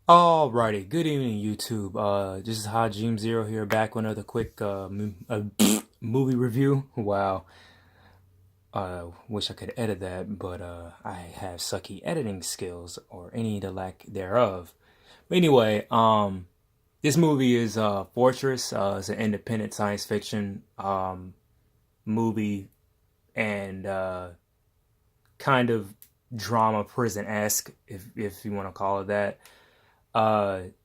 Alrighty, good evening, YouTube. This is Hajim Zero here, back with another quick movie review. Wow, wish I could edit that, but I have sucky editing skills or any the lack thereof. But anyway, this movie is Fortress. It's an independent science fiction movie and kind of drama prison-esque, if you want to call it that.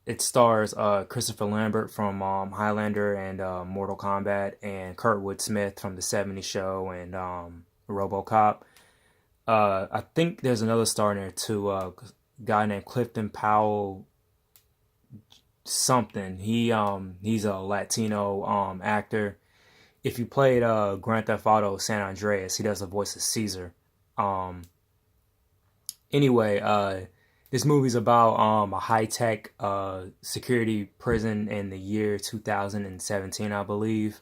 It stars Christopher Lambert from Highlander and Mortal Kombat, and Kurtwood Smith from the '70s show and RoboCop. I think there's another star in there too. A guy named Clifton Powell something. He's a Latino actor. If you played Grand Theft Auto San Andreas, he does the voice of Caesar. Um, anyway, this movie's about a high tech security prison in the year 2017, I believe.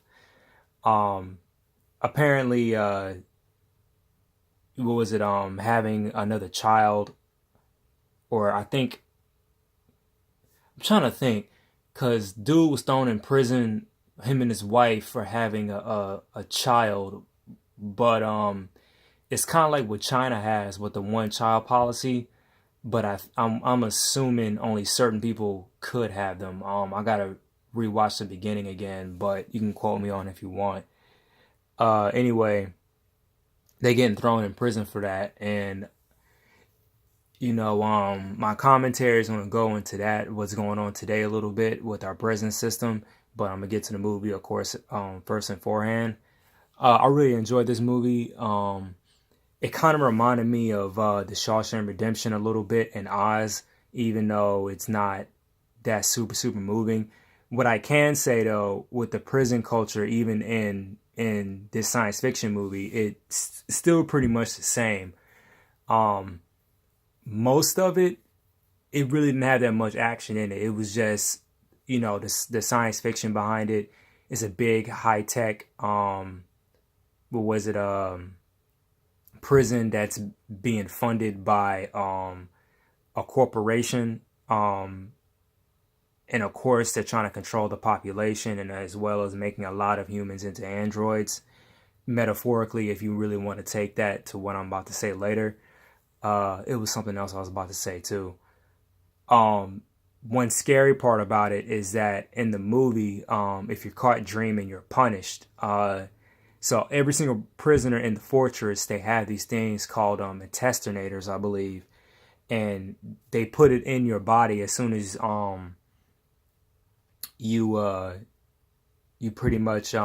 Um, Apparently, what was it? Having another child, or I think I'm trying to think, cause dude was thrown in prison, him and his wife, for having a child, but it's kind of like what China has with the one child policy, but I'm assuming only certain people could have them. I gotta rewatch the beginning again, but you can quote me on it if you want. Anyway, they getting thrown in prison for that, and my commentary is gonna go into that, what's going on today a little bit with our prison system, but I'm gonna get to the movie, of course, first and forehand. I really enjoyed this movie. It kind of reminded me of the Shawshank Redemption a little bit and Oz, even though it's not that super moving. What I can say though, with the prison culture, even in this science fiction movie, it's still pretty much the same. Um, Most of it really didn't have that much action in it. It was just, the science fiction behind it is a big high tech. What was it? Prison that's being funded by a corporation, and of course they're trying to control the population, and as well as making a lot of humans into androids, metaphorically, if you really want to take that to what I'm about to say later. It was something else I was about to say too. One scary part about it is that in the movie, if you're caught dreaming, you're punished. So every single prisoner in the fortress, they have these things called intestinators, I believe, and they put it in your body as soon as you you pretty much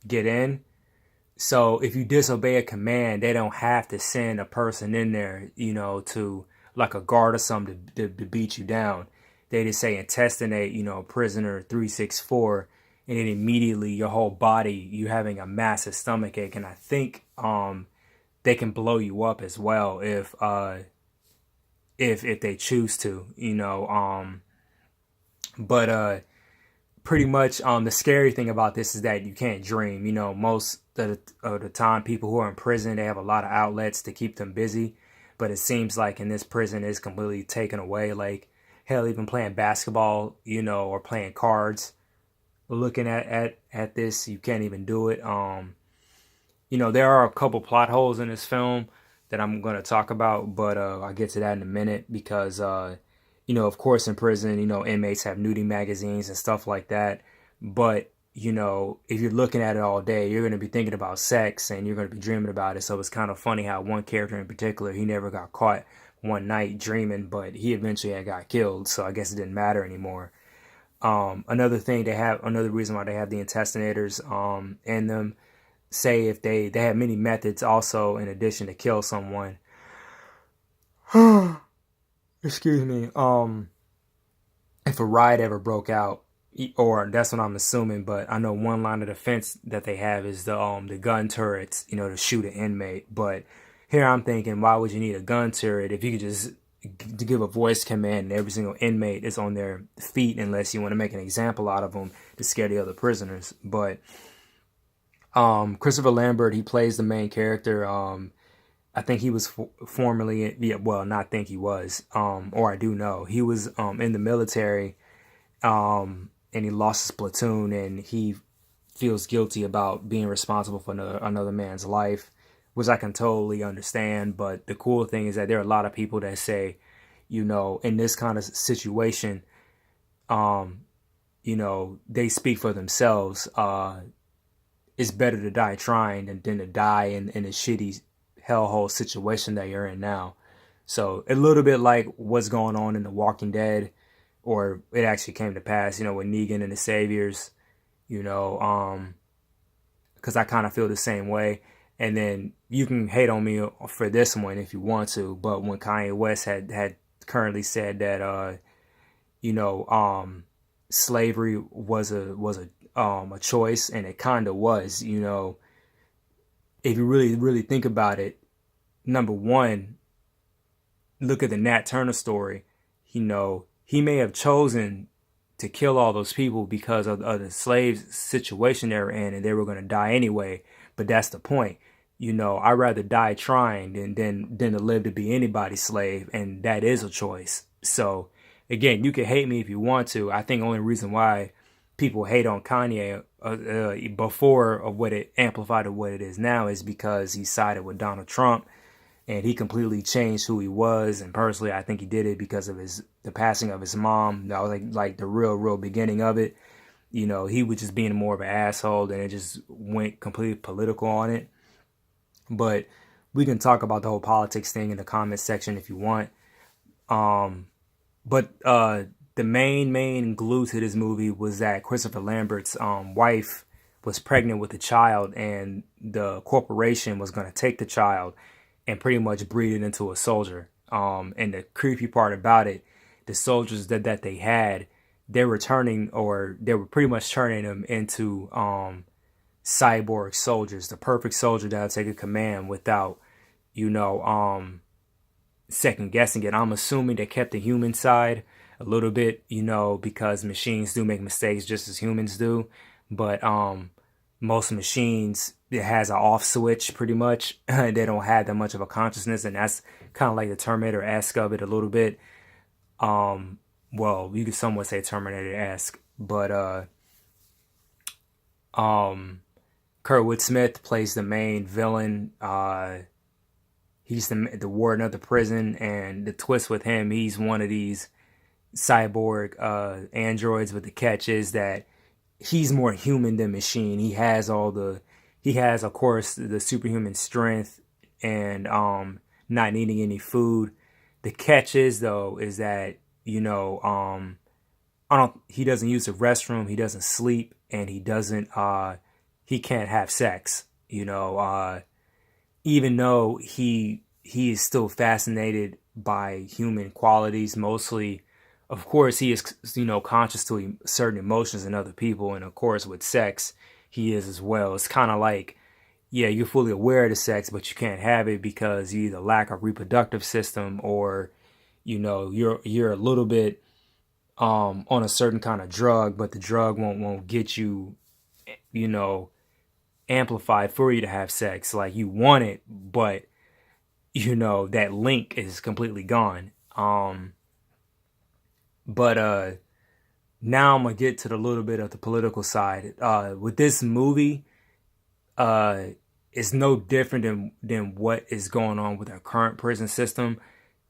get in. So if you disobey a command, they don't have to send a person in there, to like a guard or something to beat you down. They just say intestinate, prisoner 364, and then immediately your whole body, you having a massive stomach ache, and I think they can blow you up as well if they choose to, but pretty much the scary thing about this is that you can't dream. Most of the time, people who are in prison, they have a lot of outlets to keep them busy, but it seems like in this prison it's completely taken away. Like, hell, even playing basketball, or playing cards, looking at this, you can't even do it. There are a couple plot holes in this film that I'm going to talk about, but I'll get to that in a minute because of course, in prison, inmates have nudie magazines and stuff like that. But, if you're looking at it all day, you're going to be thinking about sex and you're going to be dreaming about it. So it's kind of funny how one character in particular, he never got caught one night dreaming, but he eventually had got killed. So I guess it didn't matter anymore. Another reason why they have the intestinators in them, say if they have many methods also in addition to kill someone. Excuse me. If a riot ever broke out, or that's what I'm assuming, but I know one line of defense that they have is the gun turrets, to shoot an inmate. But here I'm thinking, why would you need a gun turret if you could just to give a voice command and every single inmate is on their feet, unless you want to make an example out of them to scare the other prisoners. But Christopher Lambert, he plays the main character. I think he was formerly, yeah, well, not think he was, or I do know he was in the military, and he lost his platoon, and he feels guilty about being responsible for another man's life, which I can totally understand. But the cool thing is that there are a lot of people that say, in this kind of situation, um, they speak for themselves. It's better to die trying than to die in a shitty hellhole situation that you're in now. So a little bit like what's going on in The Walking Dead, or it actually came to pass, with Negan and the Saviors, because I kind of feel the same way. And then you can hate on me for this one if you want to, but when Kanye West had currently said that, slavery was a choice, and it kind of was, if you really, really think about it. Number one, look at the Nat Turner story. He may have chosen to kill all those people because of the slave situation they were in, and they were going to die anyway. But that's the point. I'd rather die trying than to live to be anybody's slave, and that is a choice. So again, you can hate me if you want to. I think the only reason why people hate on Kanye before of what it amplified to what it is now is because he sided with Donald Trump, and he completely changed who he was. And personally, I think he did it because of the passing of his mom. That was like the real beginning of it. He was just being more of an asshole, and it just went completely political on it. But we can talk about the whole politics thing in the comment section if you want. But the main glue to this movie was that Christopher Lambert's wife was pregnant with a child, and the corporation was going to take the child and pretty much breed it into a soldier. And the creepy part about it, the soldiers that they had, they were pretty much turning them into cyborg soldiers, the perfect soldier that'll take a command without, second guessing it. I'm assuming they kept the human side a little bit, because machines do make mistakes just as humans do. But most machines, it has an off switch pretty much. They don't have that much of a consciousness, and that's kind of like the Terminator-esque of it a little bit. Well, you could somewhat say Terminator-esque, but Kurtwood Smith plays the main villain. He's the warden of the prison, and the twist with him, he's one of these cyborg androids, but the catch is that he's more human than machine. He has, of course, the superhuman strength and not needing any food. The catch is, though, is that, he doesn't use the restroom, he doesn't sleep, and he can't have sex, even though he is still fascinated by human qualities. Mostly, of course, he is, conscious to certain emotions in other people. And of course, with sex, he is as well. It's kind of like, yeah, you're fully aware of the sex, but you can't have it because you either lack a reproductive system, or, you're a little bit on a certain kind of drug, but the drug won't get you, amplified for you to have sex. Like, you want it, but that link is completely gone. But now I'm gonna get to the little bit of the political side. With this movie, it's no different than what is going on with our current prison system.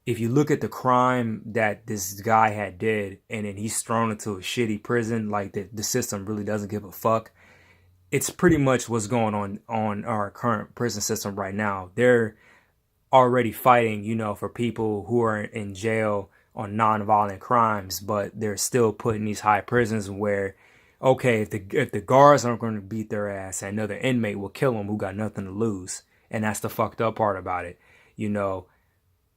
If you look at the crime that this guy had did, and then he's thrown into a shitty prison, like the system really doesn't give a fuck. It's pretty much what's going on our current prison system right now. They're already fighting, for people who are in jail on non-violent crimes, but they're still putting these high prisons where, okay, if the guards aren't going to beat their ass, another inmate will kill them who got nothing to lose. And that's the fucked up part about it.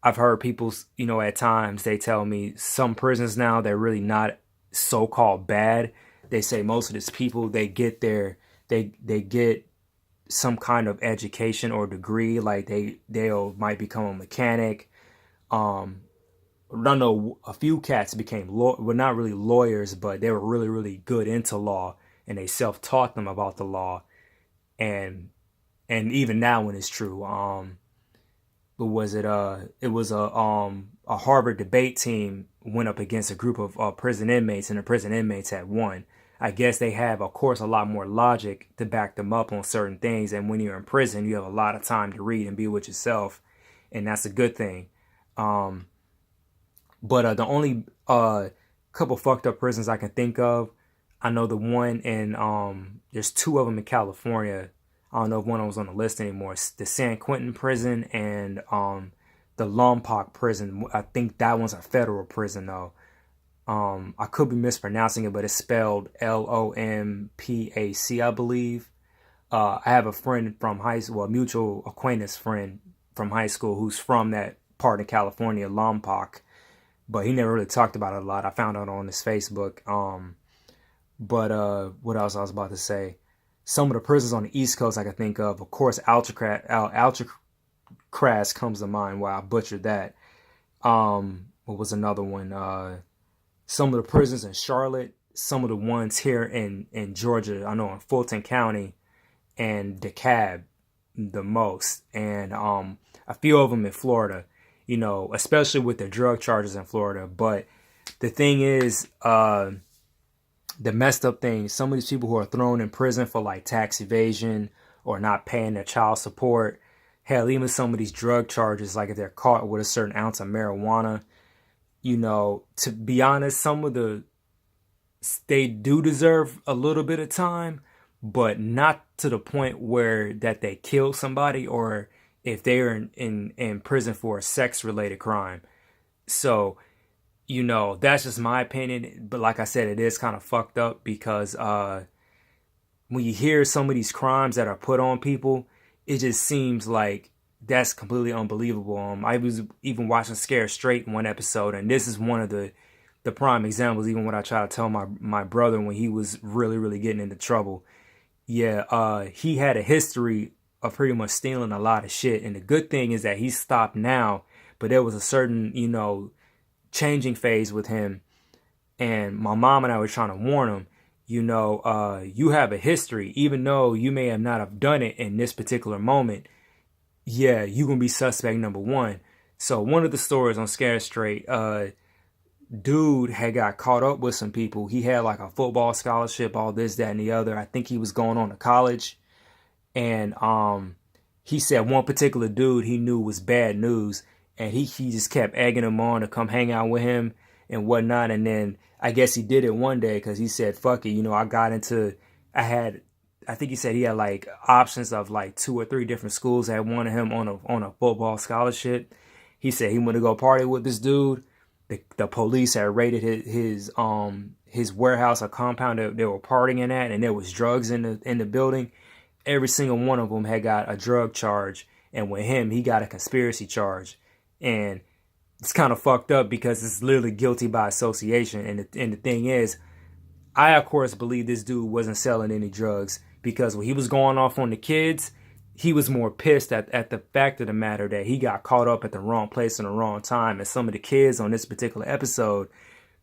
I've heard people, at times they tell me some prisons now, they're really not so-called bad. They say most of these people, they get some kind of education or degree, like they'll might become a mechanic. I don't know, a few cats became not really lawyers, but they were really, really good into law, and they self-taught them about the law. And even now, when it's true, it was a Harvard debate team went up against a group of prison inmates, and the prison inmates had won. I guess they have, of course, a lot more logic to back them up on certain things. And when you're in prison, you have a lot of time to read and be with yourself, and that's a good thing. Um, but the only couple fucked up prisons I can think of, I know the one in there's two of them in California. I don't know if one of them was on the list anymore. It's the San Quentin prison and the Lompoc prison. I think that one's a federal prison though. I could be mispronouncing it, but it's spelled Lompac, I believe. I have a friend from high school, well, a mutual acquaintance friend from high school who's from that part of California, Lompoc, but he never really talked about it a lot. I found out on his Facebook. But what else I was about to say? Some of the prisons on the East Coast I can think of course, Alcatraz comes to mind. Wow, I butchered that. What was another one? Some of the prisons in Charlotte, some of the ones here in Georgia, I know in Fulton County and DeKalb the most, and a few of them in Florida, you know, especially with the drug charges in Florida. But the thing is, the messed up thing, some of these people who are thrown in prison for like tax evasion or not paying their child support, hell, even some of these drug charges, like if they're caught with a certain ounce of marijuana, you know, to be honest, they do deserve a little bit of time, but not to the point where that they kill somebody or if they're in prison for a sex related crime. So, you know, that's just my opinion. But like I said, it is kind of fucked up because when you hear some of these crimes that are put on people, it just seems like that's completely unbelievable. I was even watching Scared Straight in one episode, and this is one of the prime examples, even when I try to tell my brother when he was really, really getting into trouble. Yeah, he had a history of pretty much stealing a lot of shit. And the good thing is that he stopped now, but there was a certain, you know, changing phase with him. And my mom and I were trying to warn him, you know, you have a history, even though you may have not have done it in this particular moment. Yeah, you gonna be suspect number one. So one of the stories on Scared Straight, dude had got caught up with some people. He had like a football scholarship, all this, that, and the other. I think he was going on to college. And he said one particular dude he knew was bad news. And he just kept egging him on to come hang out with him and whatnot. And then I guess he did it one day because he said, fuck it, you know, I think he said he had like options of like 2 or 3 different schools that wanted him on a football scholarship. He said he wanted to go party with this dude. The police had raided his warehouse, a compound that they were partying at, and there was drugs in the building. Every single one of them had got a drug charge, and with him, he got a conspiracy charge. And it's kind of fucked up because it's literally guilty by association. And the thing is, I of course believe this dude wasn't selling any drugs because when he was going off on the kids, he was more pissed at the fact of the matter that he got caught up at the wrong place in the wrong time. And some of the kids on this particular episode,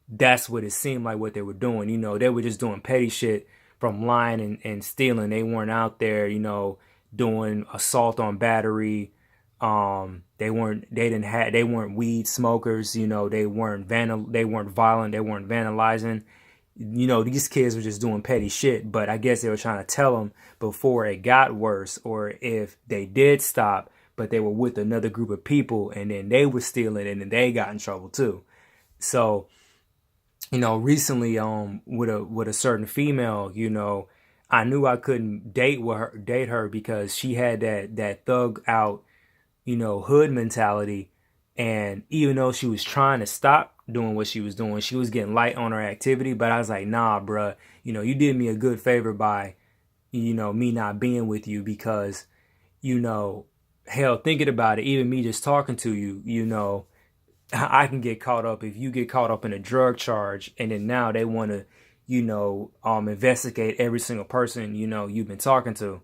that's what it seemed like what they were doing. You know, they were just doing petty shit from lying and stealing. They weren't out there, you know, doing assault on battery. They weren't weed smokers. You know, they weren't violent. They weren't vandalizing. You know, these kids were just doing petty shit, but I guess they were trying to tell them before it got worse, or if they did stop, but they were with another group of people and then they were stealing and then they got in trouble too. So, you know, recently, with a certain female, you know, I knew I couldn't date her because she had that thug out, you know, hood mentality. And even though she was trying to stop doing what she was doing, she was getting light on her activity. But I was like, nah, bruh, you know, you did me a good favor by, you know, me not being with you because, you know, hell, thinking about it, even me just talking to you, you know, I can get caught up if you get caught up in a drug charge. And then now they want to, you know, investigate every single person, you know, you've been talking to.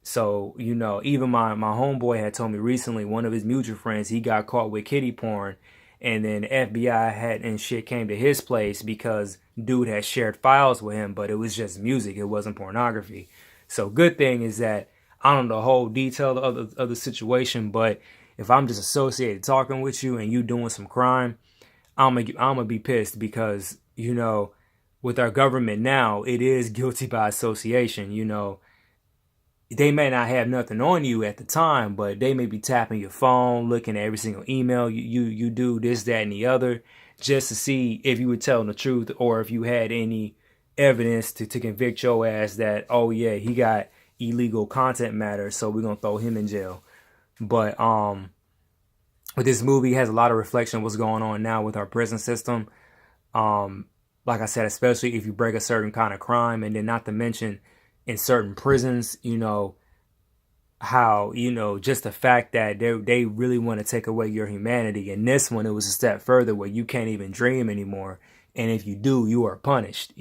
So, you know, even my homeboy had told me recently, one of his mutual friends, he got caught with kitty porn. And then the FBI and shit came to his place because dude had shared files with him, but it was just music. It wasn't pornography. So good thing is that I don't know the whole detail of the situation, but if I'm just associated talking with you and you doing some crime, I'm gonna be pissed because, with our government now, it is guilty by association. They may not have nothing on you at the time, but they may be tapping your phone, looking at every single email you do, this, that, and the other, just to see if you were telling the truth or if you had any evidence to convict your ass that, oh yeah, he got illegal content matter, so we're gonna throw him in jail. But with this movie, it has a lot of reflection of what's going on now with our prison system. Like I said, especially if you break a certain kind of crime, and then not to mention in certain prisons, how, just the fact that they really want to take away your humanity. In this one, it was a step further where you can't even dream anymore. And if you do, you are punished.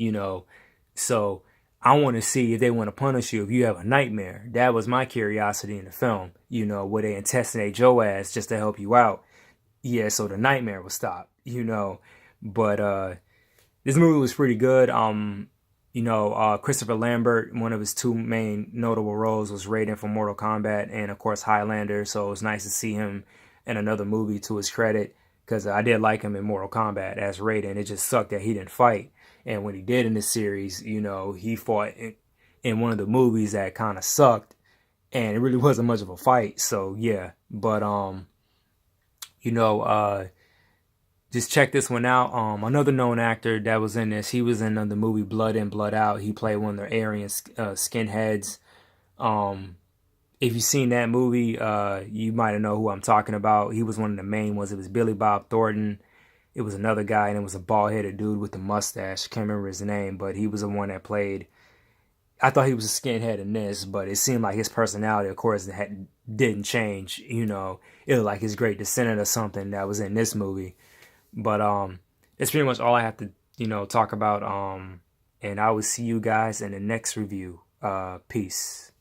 So I want to see if they want to punish you if you have a nightmare. That was my curiosity in the film, where they intestinate your ass just to help you out. Yeah, so the nightmare will stop. But this movie was pretty good. Christopher Lambert, one of his two main notable roles was Raiden from Mortal Kombat and, of course, Highlander. So it was nice to see him in another movie to his credit, because I did like him in Mortal Kombat as Raiden. It just sucked that he didn't fight. And when he did in this series, he fought in one of the movies that kind of sucked, and it really wasn't much of a fight. So, yeah. But, just check this one out. Another known actor that was in this, he was in the movie Blood In, Blood Out. He played one of the Aryan skinheads. If you've seen that movie, you might know who I'm talking about. He was one of the main ones. It was Billy Bob Thornton. It was another guy, and it was a bald-headed dude with a mustache. Can't remember his name, but he was the one that played. I thought he was a skinhead in this, but it seemed like his personality, of course, didn't change. It was like his great descendant or something that was in this movie. But that's pretty much all I have to, talk about. And I will see you guys in the next review. Peace.